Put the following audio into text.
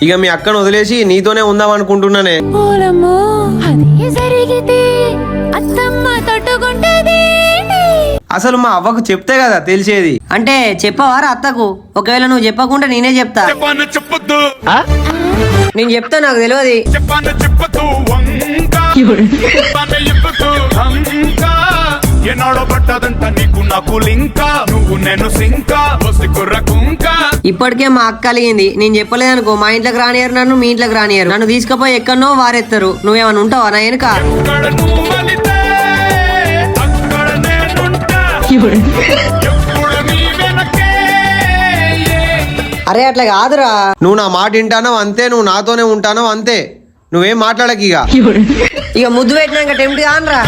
ఇక మీ అక్కను వదిలేసి నీతోనే ఉందాం అనుకుంటున్నానే. అసలు మా అవ్వకు చెప్తే కదా తెలిసేది. అంటే చెప్పవారా అత్తకు? ఒకవేళ నువ్వు చెప్పకుండా నేనే చెప్తా. నేను చెప్తా, నాకు తెలియదు. ఇప్పటికే మా అక్క కలిగింది. నేను చెప్పలేదనుకో మా ఇంట్లోకి రానియరు, నన్ను మీ ఇంట్లోకి రానియరు. నన్ను తీసుకుపోయి ఎక్కడనో వారెత్తారు. నువ్వేమన్నా ఉంటావా నా వెనుక? అరే అట్లా కాదురా. నువ్వు నా మాట వింటానో అంతే, నువ్వు నాతోనే ఉంటానో అంతే. నువ్వేం మాట్లాడక ఇక ముద్దు పెట్టినాక టెంప్ట్ కానరా.